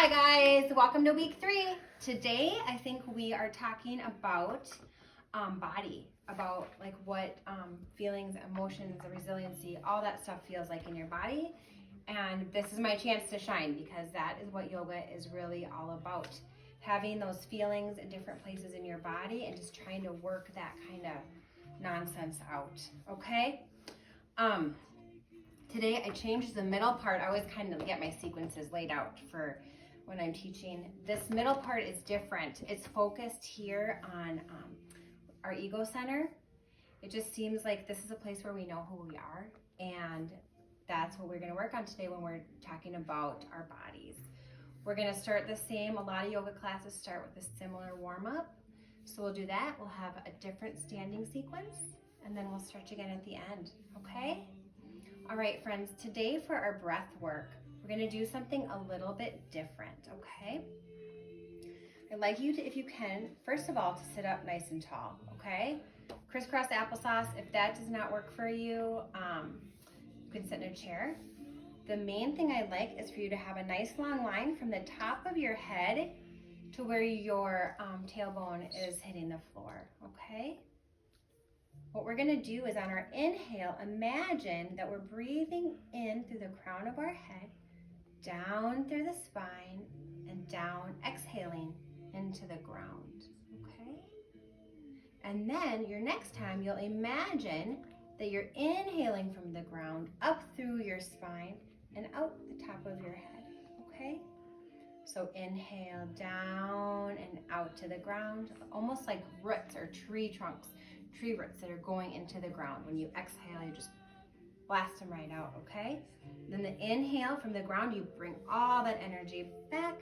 Hi guys, welcome to week 3. Today I think we are talking about body, about like what feelings, emotions, the resiliency, all that stuff feels like in your body. And this is my chance to shine because that is what yoga is really all about. Having those feelings in different places in your body and just trying to work that kind of nonsense out, okay? Today I changed the middle part. I always kind of get my sequences laid out for when I'm teaching. This middle part is different. It's focused here on our ego center. It just seems like this is a place where we know who we are, and that's what we're going to work on today when we're talking about our bodies. We're going to start the same. A lot of yoga classes start with a similar warm-up. So we'll do that. We'll have a different standing sequence, and then we'll stretch again at the end, okay? All right, friends, today for our breath work, we're gonna do something a little bit different, okay? I'd like you to, if you can, first of all, to sit up nice and tall, okay? Crisscross applesauce, if that does not work for you, you can sit in a chair. The main thing I'd like is for you to have a nice long line from the top of your head to where your tailbone is hitting the floor, okay? What we're going to do is on our inhale, imagine that we're breathing in through the crown of our head, down through the spine, and down, exhaling into the ground, okay? And then your next time, you'll imagine that you're inhaling from the ground up through your spine and out the top of your head, okay? So inhale down and out to the ground, almost like roots or tree trunks, tree roots that are going into the ground. When you exhale, you just blast them right out, okay? Then the inhale from the ground, you bring all that energy back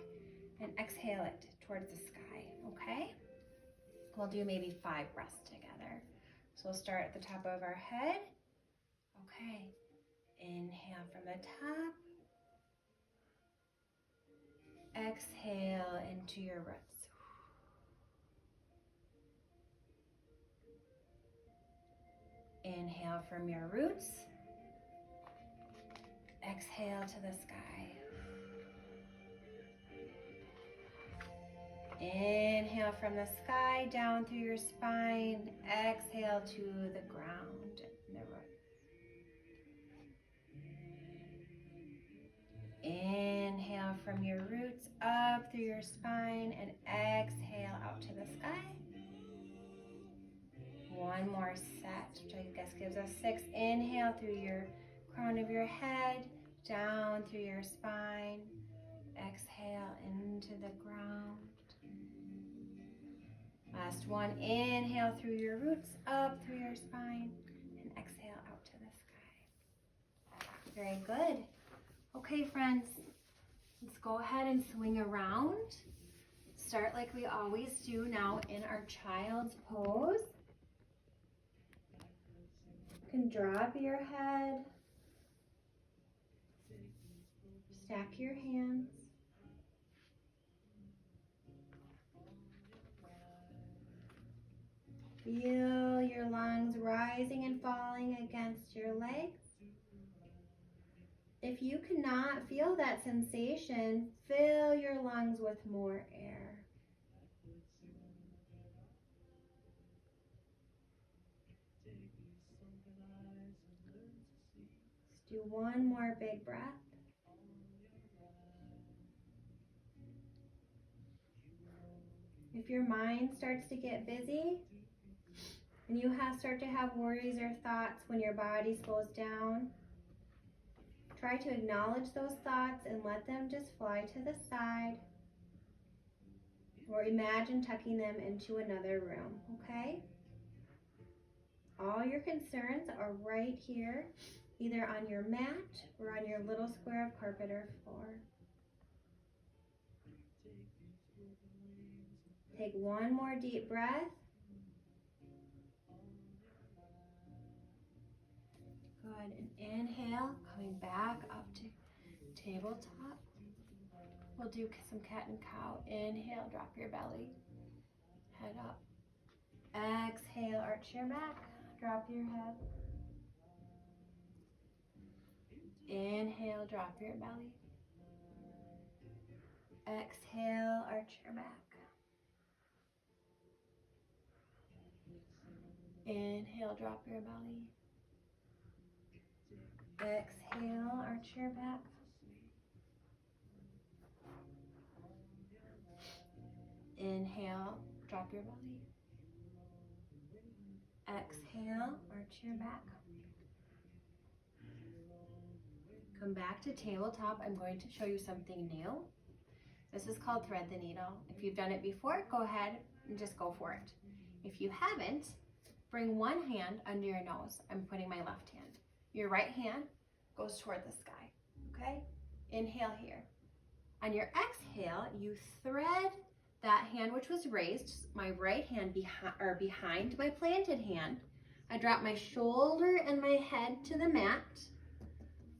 and exhale it towards the sky, okay? We'll do maybe 5 breaths together. So we'll start at the top of our head. Okay, inhale from the top. Exhale into your roots. Inhale from your roots. Exhale to the sky. Inhale from the sky down through your spine. Exhale to the ground and the roots. Inhale from your roots up through your spine and exhale out to the sky. One more set, which I guess gives us 6. Inhale through your crown of your head, down through your spine. Exhale into the ground. Last one, inhale through your roots, up through your spine, and exhale out to the sky. Very good. Okay, friends, let's go ahead and swing around. Start like we always do now in our child's pose. You can drop your head, stack your hands. Feel your lungs rising and falling against your legs. If you cannot feel that sensation, fill your lungs with more air. Let's do one more big breath. If your mind starts to get busy and you start to have worries or thoughts when your body slows down, try to acknowledge those thoughts and let them just fly to the side, or imagine tucking them into another room, okay? All your concerns are right here, either on your mat or on your little square of carpet or floor. Take one more deep breath. Good, and inhale, coming back up to tabletop. We'll do some cat and cow. Inhale, drop your belly, head up. Exhale, arch your back, drop your head. Inhale, drop your belly. Exhale, arch your back. Inhale, drop your belly. Exhale, arch your back. Inhale, drop your belly. Exhale, arch your back. Come back to tabletop. I'm going to show you something new. This is called thread the needle. If you've done it before, go ahead and just go for it. If you haven't, bring one hand under your nose. I'm putting my left hand. Your right hand goes toward the sky, okay? Inhale here. On your exhale, you thread that hand which was raised, my right hand behind my planted hand. I drop my shoulder and my head to the mat.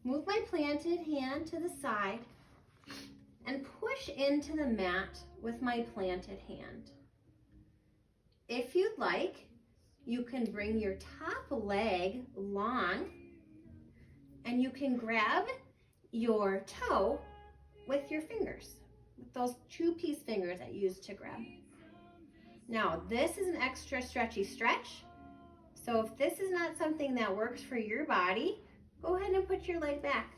Move my planted hand to the side and push into the mat with my planted hand. If you'd like, you can bring your top leg long and you can grab your toe with your fingers, with those 2-piece fingers that you use to grab. Now, this is an extra stretchy stretch. So if this is not something that works for your body, go ahead and put your leg back.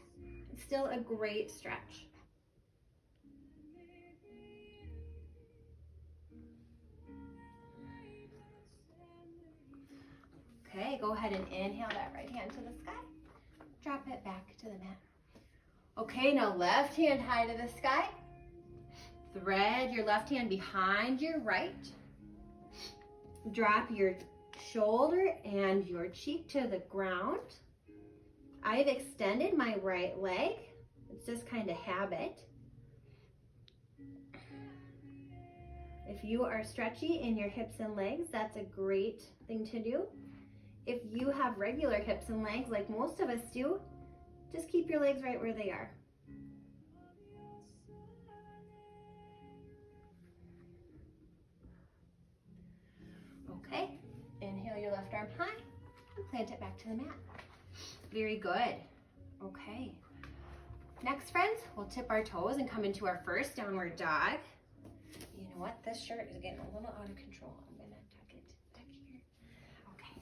It's still a great stretch. Okay, go ahead and inhale that right hand to the sky. Drop it back to the mat. Okay, now left hand high to the sky. Thread your left hand behind your right. Drop your shoulder and your cheek to the ground. I've extended my right leg. It's just kind of habit. If you are stretchy in your hips and legs, that's a great thing to do. If you have regular hips and legs like most of us do, just keep your legs right where they are. Okay, inhale your left arm high and plant it back to the mat. Very good. Okay. Next, friends, we'll tip our toes and come into our first downward dog. You know what? This shirt is getting a little out of control. I'm going to tuck here. Okay.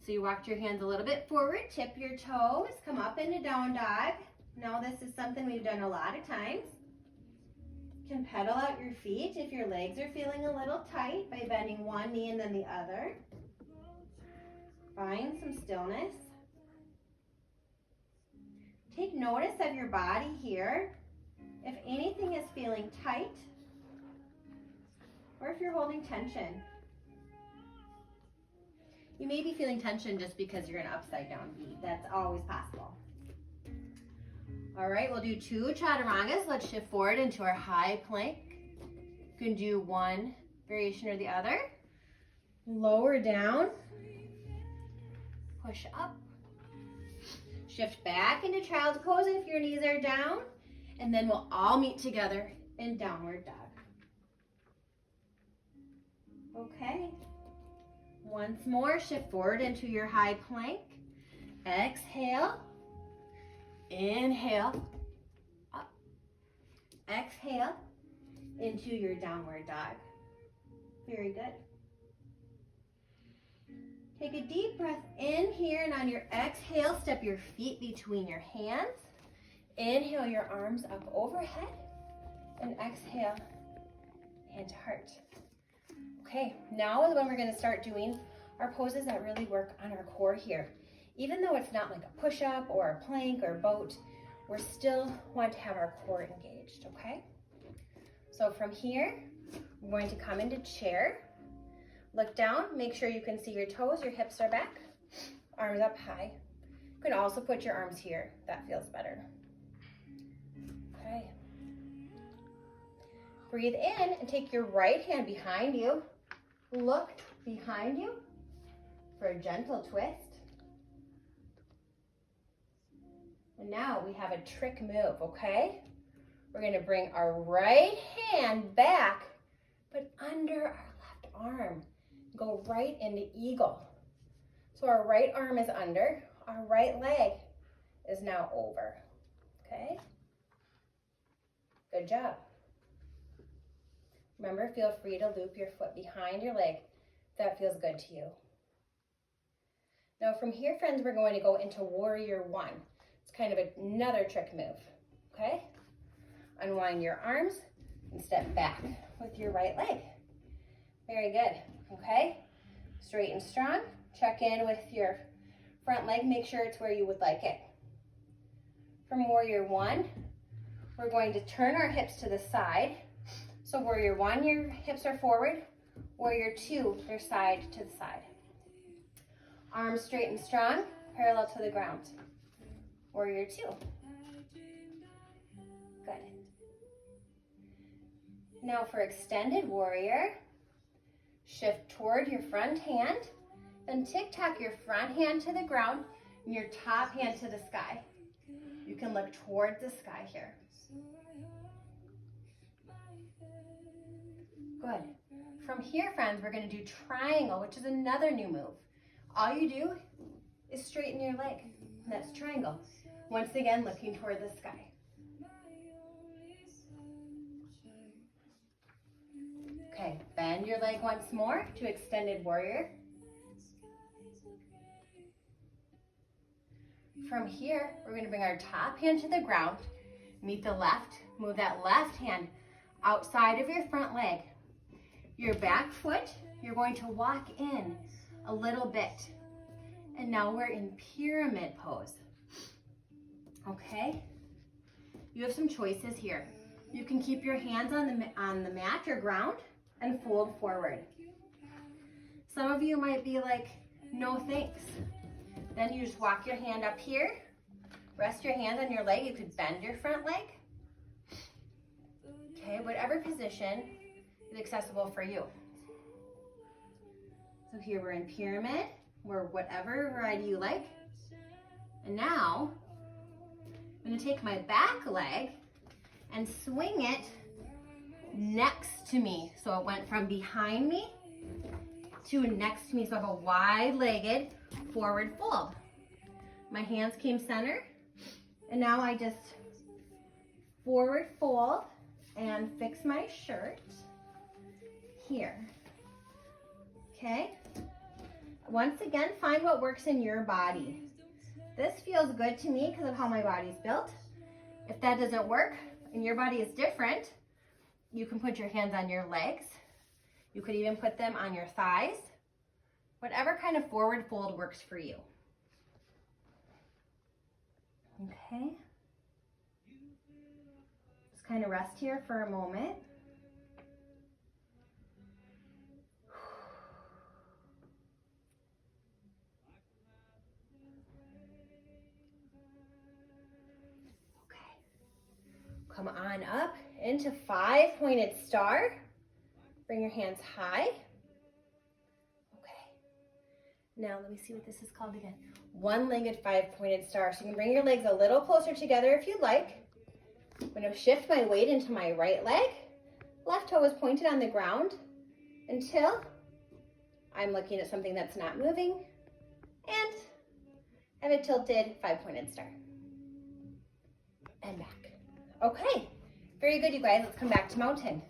So you walked your hands a little bit forward, tip your toes, come up into down dog. Now this is something we've done a lot of times. You can pedal out your feet if your legs are feeling a little tight by bending one knee and then the other. Find some stillness. Take notice of your body here. If anything is feeling tight, or if you're holding tension. You may be feeling tension just because you're in an upside down V. That's always possible. All right, we'll do 2 chaturangas. Let's shift forward into our high plank. You can do one variation or the other. Lower down, push up. Shift back into child's pose if your knees are down, and then we'll all meet together in downward dog. Okay. Once more, shift forward into your high plank. Exhale. Inhale. Up. Exhale into your downward dog. Very good. Take a deep breath in here, and on your exhale, step your feet between your hands. Inhale your arms up overhead, and exhale, hand to heart. Okay, now is when we're going to start doing our poses that really work on our core here. Even though it's not like a push-up or a plank or a boat, we still want to have our core engaged, okay? So from here, we're going to come into chair. Look down, make sure you can see your toes, your hips are back, arms up high. You can also put your arms here, that feels better. Okay. Breathe in and take your right hand behind you. Look behind you for a gentle twist. And now we have a trick move, okay? We're gonna bring our right hand back, but under our left arm. Go right into eagle. So our right arm is under, our right leg is now over, okay? Good job. Remember, feel free to loop your foot behind your leg if that feels good to you. Now from here, friends, we're going to go into warrior one. It's kind of another trick move, okay? Unwind your arms and step back with your right leg. Very good, okay? Straight and strong. Check in with your front leg, make sure it's where you would like it. From warrior one, we're going to turn our hips to the side. So warrior one, your hips are forward. Warrior two, your side to the side. Arms straight and strong, parallel to the ground. Warrior two. Good. Now for extended warrior, shift toward your front hand, then tic-tac your front hand to the ground and your top hand to the sky. You can look towards the sky here. Good. From here, friends, we're going to do triangle, which is another new move. All you do is straighten your leg, and that's triangle. Once again, looking toward the sky. Okay, bend your leg once more to extended warrior. From here, we're going to bring our top hand to the ground, meet the left, move that left hand outside of your front leg. Your back foot, you're going to walk in a little bit. And now we're in pyramid pose. Okay? You have some choices here. You can keep your hands on the mat or ground and fold forward. Some of you might be like, no thanks. Then you just walk your hand up here, rest your hand on your leg. You could bend your front leg. Okay, whatever position is accessible for you. So here we're in pyramid, or whatever variety you like. And now, I'm gonna take my back leg and swing it next to me. So it went from behind me to next to me. So I have a wide-legged forward fold. My hands came center, and now I just forward fold and fix my shirt here. Okay? Once again, find what works in your body. This feels good to me because of how my body's built. If that doesn't work and your body is different, you can put your hands on your legs. You could even put them on your thighs. Whatever kind of forward fold works for you. Okay. Just kind of rest here for a moment. Come on up into 5-pointed star. Bring your hands high. Okay. Now let me see what this is called again. One-legged 5-pointed star. So you can bring your legs a little closer together if you'd like. I'm going to shift my weight into my right leg. Left toe is pointed on the ground until I'm looking at something that's not moving. And have a tilted 5-pointed star. And back. Okay, very good, you guys. Let's come back to mountain.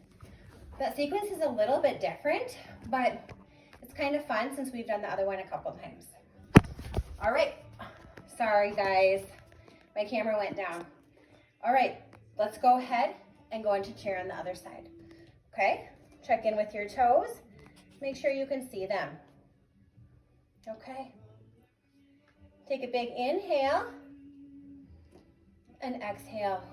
That sequence is a little bit different, but it's kind of fun since we've done the other one a couple times. All right, sorry guys, my camera went down. All right, let's go ahead and go into chair on the other side. Okay, check in with your toes. Make sure you can see them. Okay, take a big inhale and exhale.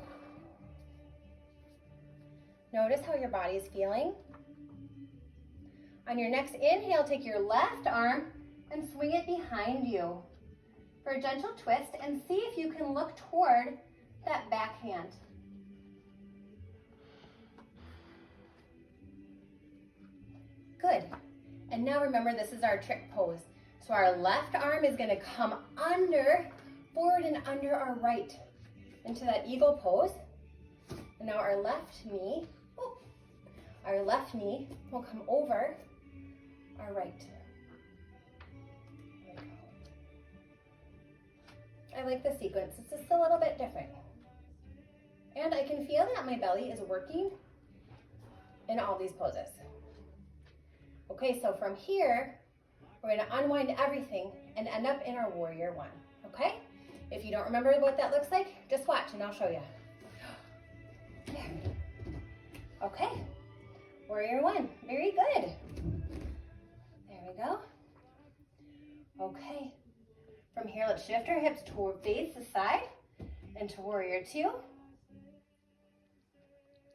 Notice how your body is feeling. On your next inhale, take your left arm and swing it behind you for a gentle twist, and see if you can look toward that back hand. Good. And now remember, this is our trick pose. So our left arm is going to come forward and under our right into that eagle pose. And now our left knee will come over our right. I like the sequence. It's just a little bit different. And I can feel that my belly is working in all these poses. Okay, so from here, we're gonna unwind everything and end up in our warrior one, okay? If you don't remember what that looks like, just watch and I'll show you. There. Okay, warrior one, very good. There we go. Okay, from here, let's shift our hips toward face the side into warrior two.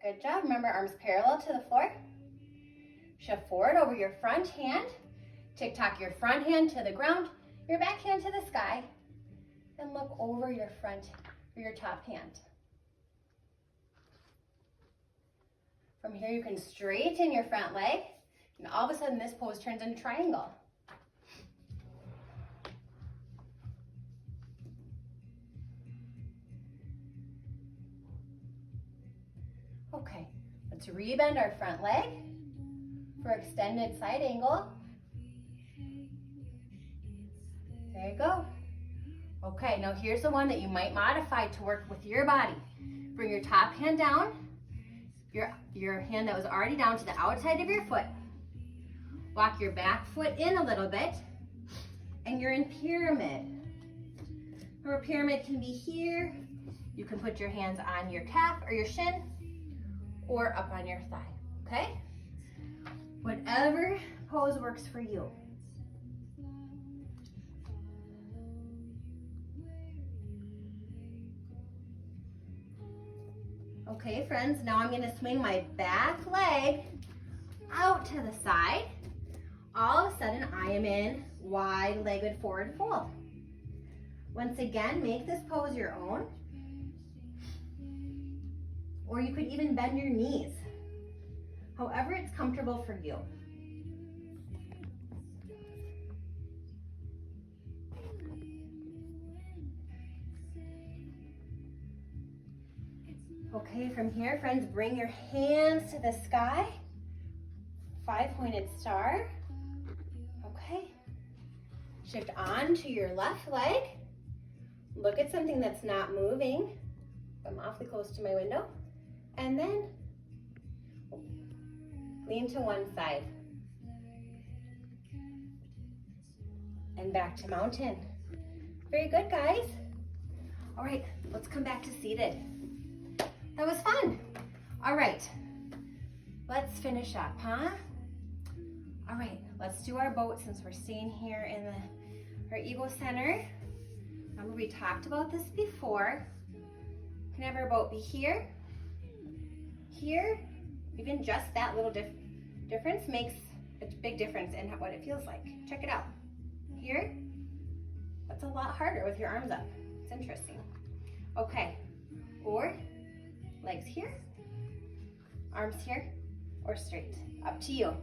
Good job, remember arms parallel to the floor. Shift forward over your front hand. Tick-tock your front hand to the ground, your back hand to the sky, and look over your front or your top hand. From here, you can straighten your front leg, and all of a sudden this pose turns into triangle. Okay, let's rebend our front leg for extended side angle. There you go. Okay, now here's the one that you might modify to work with your body. Bring your top hand down, your hand that was already down to the outside of your foot. Walk your back foot in a little bit, and you're in pyramid. Or pyramid can be here. You can put your hands on your calf or your shin, or up on your thigh, okay? Whatever pose works for you. Okay, friends, now I'm gonna swing my back leg out to the side. All of a sudden, I am in wide-legged forward fold. Once again, make this pose your own. Or you could even bend your knees. However it's comfortable for you. Okay, from here, friends, bring your hands to the sky. 5-pointed star. Okay. Shift on to your left leg. Look at something that's not moving. I'm awfully close to my window. And then lean to one side. And back to mountain. Very good, guys. All right, let's come back to seated. That was fun. All right, let's finish up, huh? All right, let's do our boat since we're staying here in our ego center. Remember we talked about this before. Can have our boat be here, here, even just that little difference makes a big difference in what it feels like. Check it out. Here, that's a lot harder with your arms up. It's interesting. Okay, or legs here, arms here, or straight. Up to you.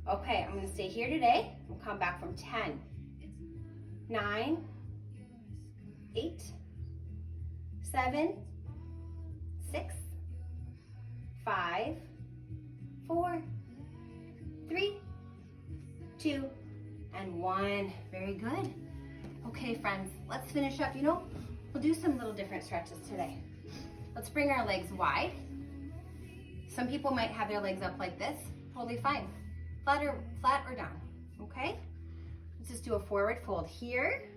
Okay, I'm gonna stay here today. We'll come back from 10, 9, 8, 7, 6, 5, 4, 3, 2, and 1. Very good. Okay, friends, let's finish up. You know, we'll do some little different stretches today. Let's bring our legs wide. Some people might have their legs up like this. Totally fine. Flat or down, okay? Let's just do a forward fold here.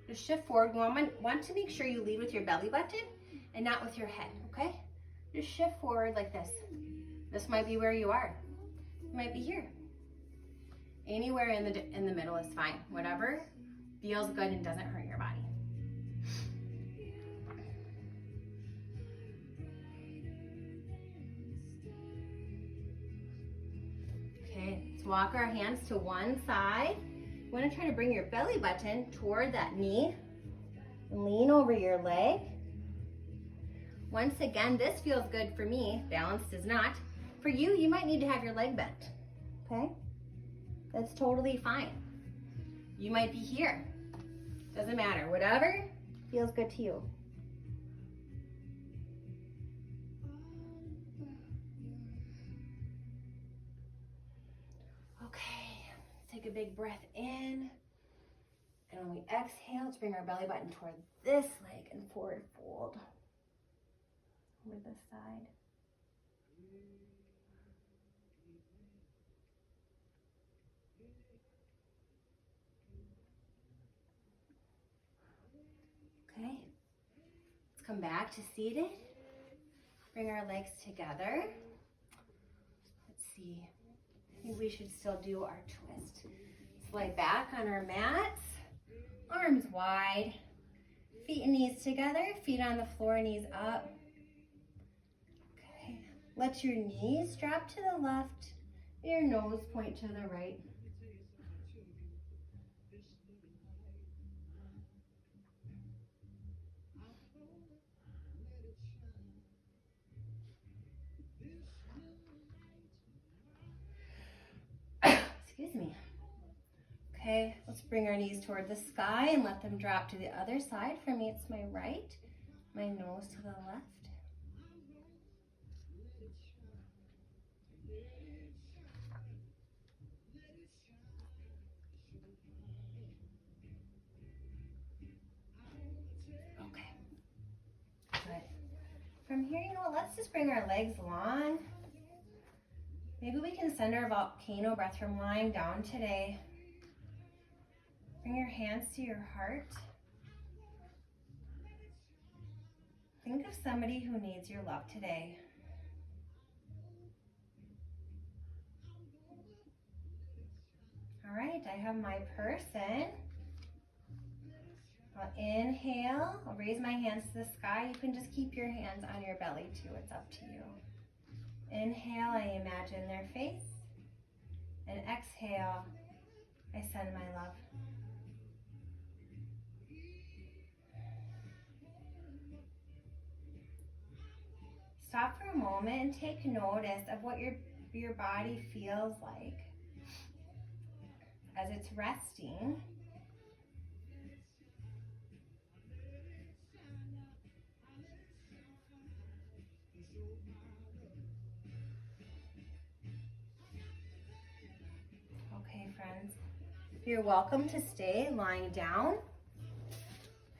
Just shift forward. You want to make sure you lead with your belly button and not with your head, okay? Just shift forward like this. This might be where you are. You might be here. Anywhere in the middle is fine. Whatever feels good and doesn't hurt your body. Okay, let's walk our hands to one side. You want to try to bring your belly button toward that knee and lean over your leg. Once again, this feels good for me. Balance does not. For you, you might need to have your leg bent, okay? That's totally fine. You might be here. Doesn't matter. Whatever feels good to you. Okay, let's take a big breath in. And when we exhale, let's bring our belly button toward this leg and forward fold over this side. come back to seated. Bring our legs together. Let's see. I think we should still do our twist. Slide back on our mats. Arms wide. Feet and knees together. Feet on the floor, knees up. Okay. Let your knees drop to the left. Your nose point to the right. Excuse me. Okay, let's bring our knees toward the sky and let them drop to the other side. For me, it's my right, my nose to the left. Okay, good. From here, let's just bring our legs long. Maybe we can send our volcano breath from lying down today. Bring your hands to your heart. Think of somebody who needs your love today. All right, I have my person. I'll inhale, I'll raise my hands to the sky. You can just keep your hands on your belly too, it's up to you. Inhale, I imagine their face. And exhale, I send my love. Stop for a moment and take notice of what your body feels like as it's resting. Okay, friends, you're welcome to stay lying down.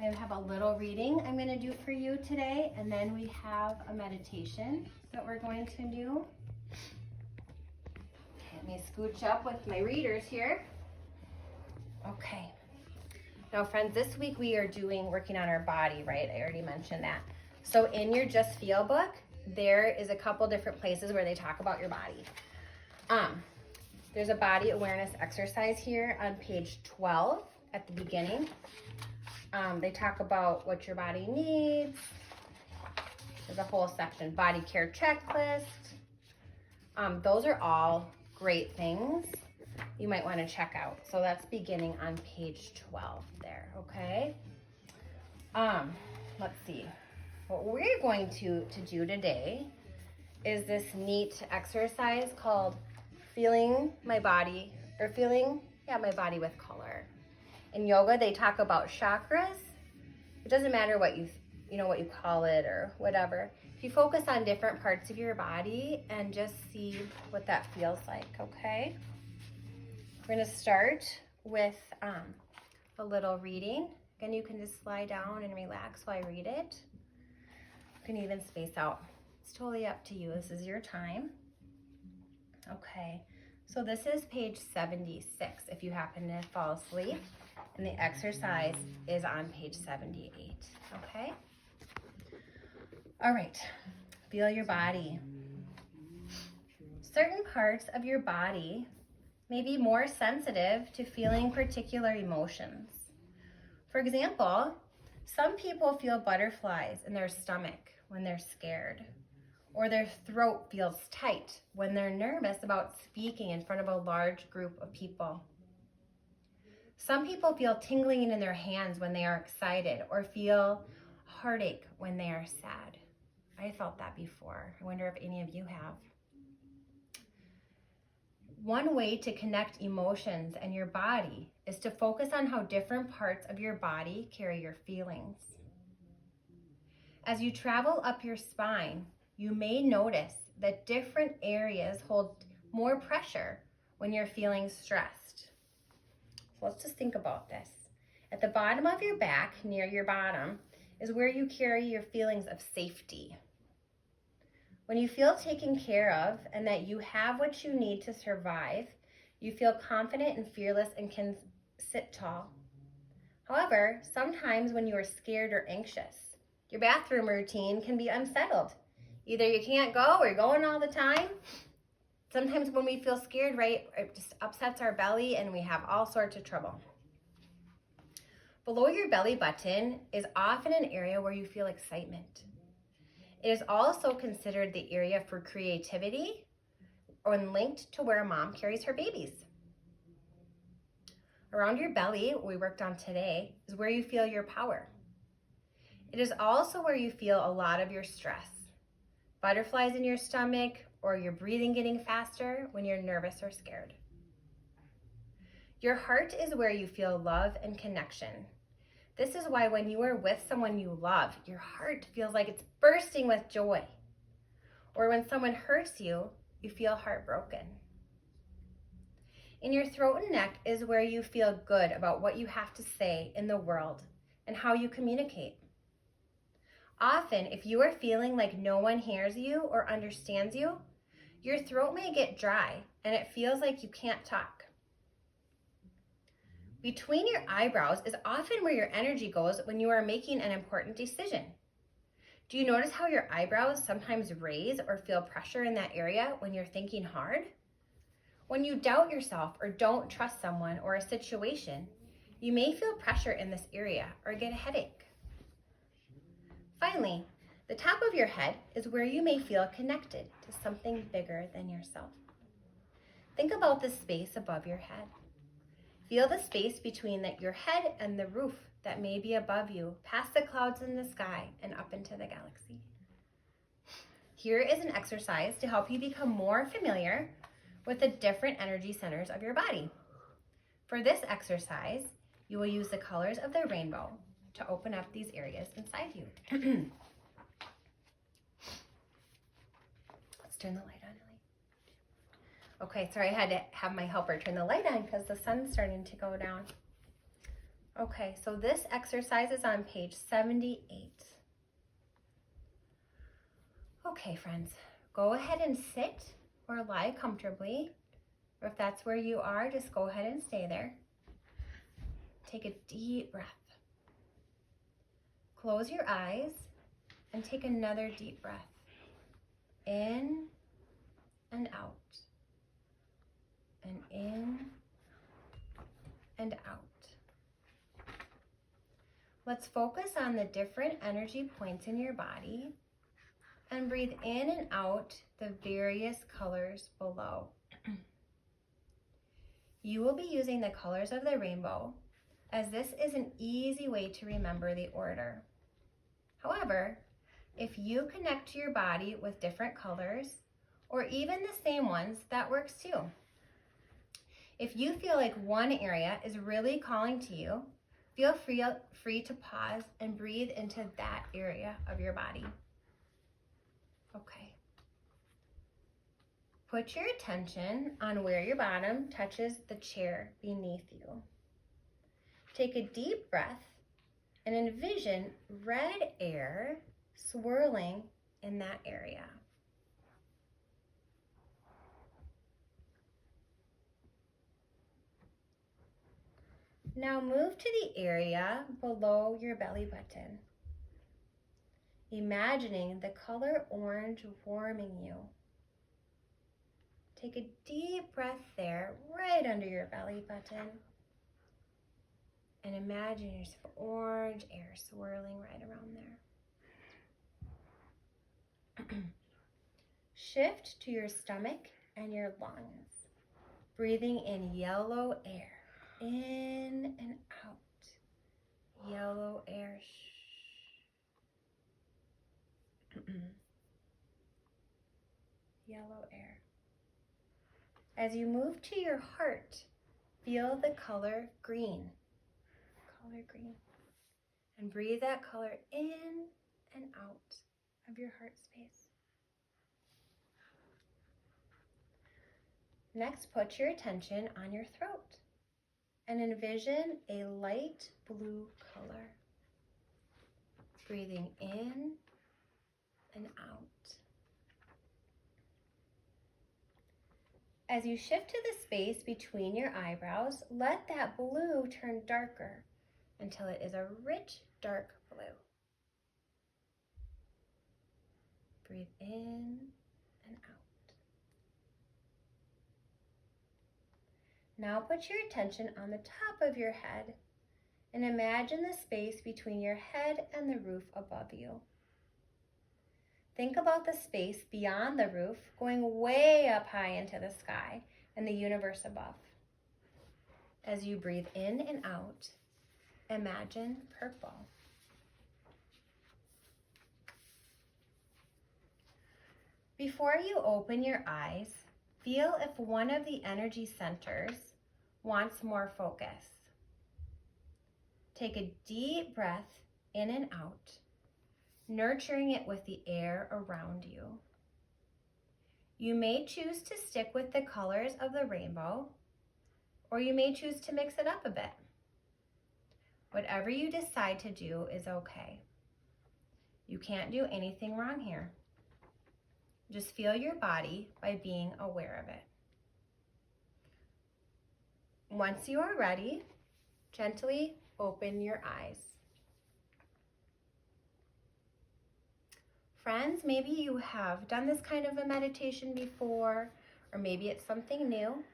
I have a little reading I'm going to do for you today, and then we have a meditation that we're going to do. Let me scooch up with my readers here. Okay. Now, friends, this week we are working on our body, right? I already mentioned that. So in your Just Feel book, there is a couple different places where they talk about your body. There's a body awareness exercise here on page 12 at the beginning. They talk about what your body needs. There's a whole section, body care checklist. Those are all great things you might want to check out. So that's beginning on page 12 there, okay? Let's see. What we're going to do today is this neat exercise called feeling my body with color. In yoga, they talk about chakras. It doesn't matter what you call it or whatever. If you focus on different parts of your body and just see what that feels like, okay? We're gonna start with a little reading. Again, you can just lie down and relax while I read it. You can even space out. It's totally up to you. This is your time. Okay, so this is page 76 if you happen to fall asleep. And the exercise is on page 78, okay? All right, feel your body. Certain parts of your body may be more sensitive to feeling particular emotions. For example, some people feel butterflies in their stomach when they're scared, or their throat feels tight when they're nervous about speaking in front of a large group of people. Some people feel tingling in their hands when they are excited or feel heartache when they are sad. I felt that before. I wonder if any of you have. One way to connect emotions and your body is to focus on how different parts of your body carry your feelings. As you travel up your spine, you may notice that different areas hold more pressure when you're feeling stressed. So let's just think about this. At the bottom of your back, near your bottom, is where you carry your feelings of safety. When you feel taken care of and that you have what you need to survive, you feel confident and fearless and can sit tall. However, sometimes when you are scared or anxious, Your bathroom routine can be unsettled. Either you can't go or you're going all the time. Sometimes when we feel scared, right, it just upsets our belly and we have all sorts of trouble. Below your belly button is often an area where you feel excitement. It is also considered the area for creativity or linked to where a mom carries her babies. Around your belly, what we worked on today, is where you feel your power. It is also where you feel a lot of your stress. Butterflies in your stomach or your breathing getting faster when you're nervous or scared. Your heart is where you feel love and connection. This is why when you are with someone you love, your heart feels like it's bursting with joy. Or when someone hurts you, you feel heartbroken. In your throat and neck is where you feel good about what you have to say in the world and how you communicate. Often, if you are feeling like no one hears you or understands you, your throat may get dry and it feels like you can't talk. Between your eyebrows is often where your energy goes when you are making an important decision. Do you notice how your eyebrows sometimes raise or feel pressure in that area when you're thinking hard? When you doubt yourself or don't trust someone or a situation, you may feel pressure in this area or get a headache. Finally, the top of your head is where you may feel connected to something bigger than yourself. Think about the space above your head. Feel the space between your head and the roof that may be above you, past the clouds in the sky and up into the galaxy. Here is an exercise to help you become more familiar with the different energy centers of your body. For this exercise, you will use the colors of the rainbow to open up these areas inside you. Let's turn the light on, Ellie. Okay, sorry, I had to have my helper turn the light on because the sun's starting to go down. Okay, so this exercise is on page 78. Okay, friends, go ahead and sit or lie comfortably. Or if that's where you are, just go ahead and stay there. Take a deep breath. Close your eyes and take another deep breath. In and out. And in and out. Let's focus on the different energy points in your body and breathe in and out the various colors below. You will be using the colors of the rainbow, as this is an easy way to remember the order. However, if you connect to your body with different colors, or even the same ones, that works too. If you feel like one area is really calling to you, feel free to pause and breathe into that area of your body. Okay. Put your attention on where your bottom touches the chair beneath you. Take a deep breath and envision red air swirling in that area. Now move to the area below your belly button, imagining the color orange warming you. Take a deep breath there, right under your belly button, and imagine yourself orange air swirling right around there. Shift to your stomach and your lungs, breathing in yellow air, in and out. Yellow air. Yellow air. As you move to your heart, feel the color green. Color green. And breathe that color in and out of your heart space. Next, put your attention on your throat and envision a light blue color. Breathing in and out. As you shift to the space between your eyebrows, let that blue turn darker until it is a rich, dark blue. Breathe in and out. Now put your attention on the top of your head and imagine the space between your head and the roof above you. Think about the space beyond the roof going way up high into the sky and the universe above. As you breathe in and out, imagine purple. Before you open your eyes, feel if one of the energy centers wants more focus. Take a deep breath in and out, nurturing it with the air around you. You may choose to stick with the colors of the rainbow, or you may choose to mix it up a bit. Whatever you decide to do is okay. You can't do anything wrong here. Just feel your body by being aware of it. Once you are ready, gently open your eyes. Friends, maybe you have done this kind of a meditation before, or maybe it's something new.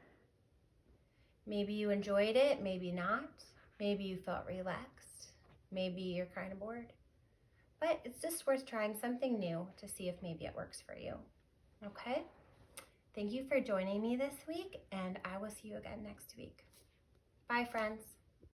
Maybe you enjoyed it, maybe not. Maybe you felt relaxed. Maybe you're kind of bored. But it's just worth trying something new to see if maybe it works for you. Okay? Thank you for joining me this week, and I will see you again next week. Bye, friends.